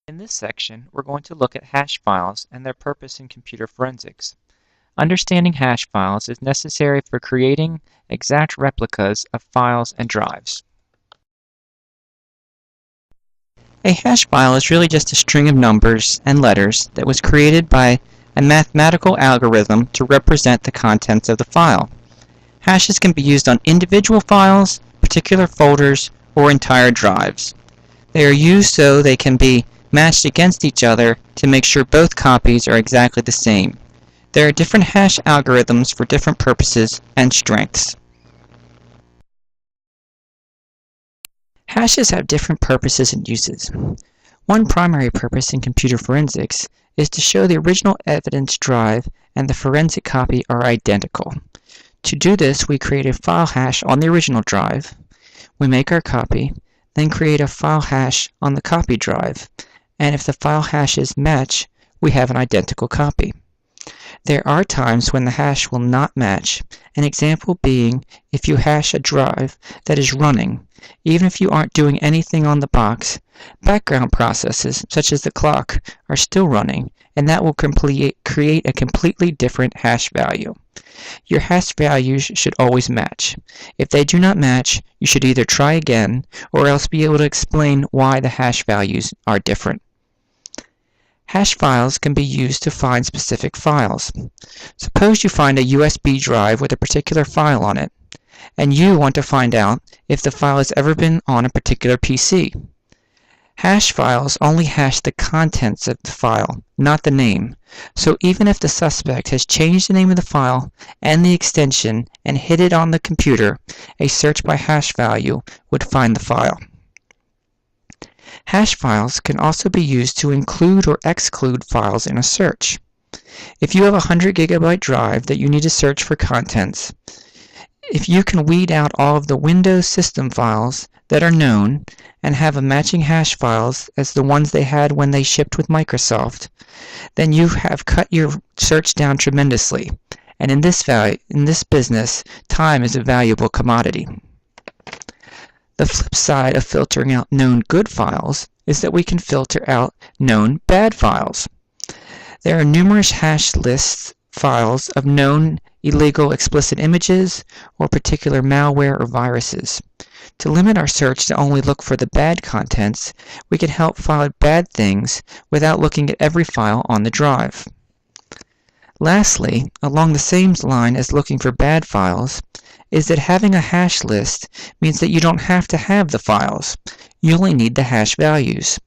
In this section, we're going to look at hash files and their purpose in computer forensics. Understanding hash files is necessary for creating exact replicas of files and drives. A hash file is really just a string of numbers and letters that was created by a mathematical algorithm to represent the contents of the file. Hashes can be used on individual files, particular folders, or entire drives. They are used so they can be matched against each other to make sure both copies are exactly the same. There are different hash algorithms for different purposes and strengths. Hashes have different purposes and uses. One primary purpose in computer forensics is to show the original evidence drive and the forensic copy are identical. To do this, we create a file hash on the original drive. We make our copy, then create a file hash on the copy drive, and if the file hashes match, we have an identical copy. There are times when the hash will not match, an example being if you hash a drive that is running. Even if you aren't doing anything on the box, background processes, such as the clock, are still running, and that will create a completely different hash value. Your hash values should always match. If they do not match, you should either try again, or else be able to explain why the hash values are different. Hash files can be used to find specific files. Suppose you find a USB drive with a particular file on it, and you want to find out if the file has ever been on a particular PC. Hash files only hash the contents of the file, not the name. So even if the suspect has changed the name of the file and the extension and hid it on the computer, a search by hash value would find the file. Hash files can also be used to include or exclude files in a search. If you have a 100 gigabyte drive that you need to search for contents, if you can weed out all of the Windows system files that are known and have a matching hash files as the ones they had when they shipped with Microsoft, then you have cut your search down tremendously. And in this business, time is a valuable commodity. The flip side of filtering out known good files is that we can filter out known bad files. There are numerous hash lists files of known illegal explicit images or particular malware or viruses. To limit our search to only look for the bad contents, we can help find bad things without looking at every file on the drive. Lastly, along the same line as looking for bad files, is that having a hash list means that you don't have to have the files. You only need the hash values.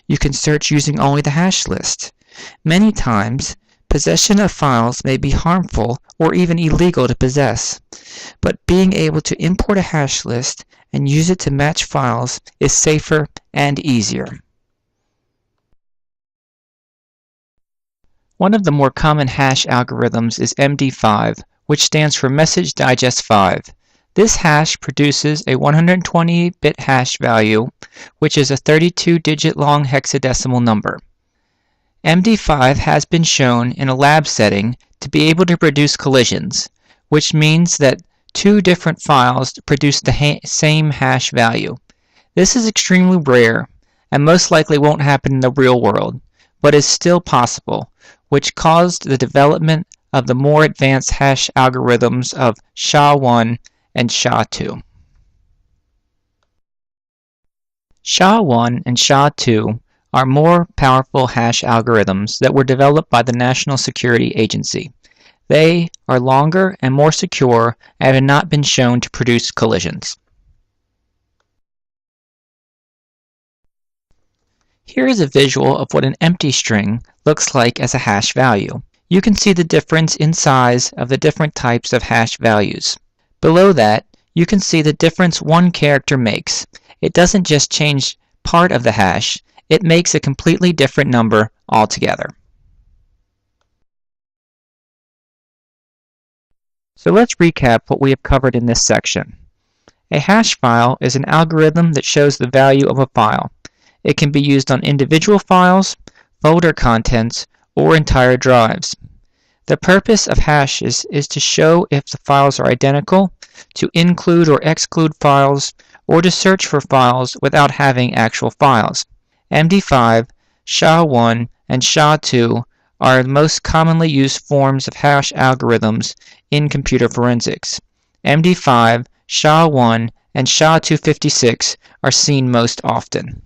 You can search using only the hash list. Many times, possession of files may be harmful or even illegal to possess, but being able to import a hash list and use it to match files is safer and easier. One of the more common hash algorithms is MD5, which stands for Message Digest 5. This hash produces a 128-bit hash value, which is a 32-digit long hexadecimal number. MD5 has been shown in a lab setting to be able to produce collisions, which means that two different files produce the same hash value. This is extremely rare and most likely won't happen in the real world, but is still possible, which caused the development of the more advanced hash algorithms of SHA-1 and SHA-2. SHA-1 and SHA-2 are more powerful hash algorithms that were developed by the National Security Agency. They are longer and more secure and have not been shown to produce collisions. Here is a visual of what an empty string looks like as a hash value. You can see the difference in size of the different types of hash values. Below that, you can see the difference one character makes. It doesn't just change part of the hash, it makes a completely different number altogether. So let's recap what we have covered in this section. A hash file is an algorithm that shows the value of a file. It can be used on individual files, folder contents, or entire drives. The purpose of hashes is to show if the files are identical, to include or exclude files, or to search for files without having actual files. MD5 SHA-1, and SHA-2 are the most commonly used forms of hash algorithms in computer forensics. MD5, SHA-1, and SHA-256 are seen most often.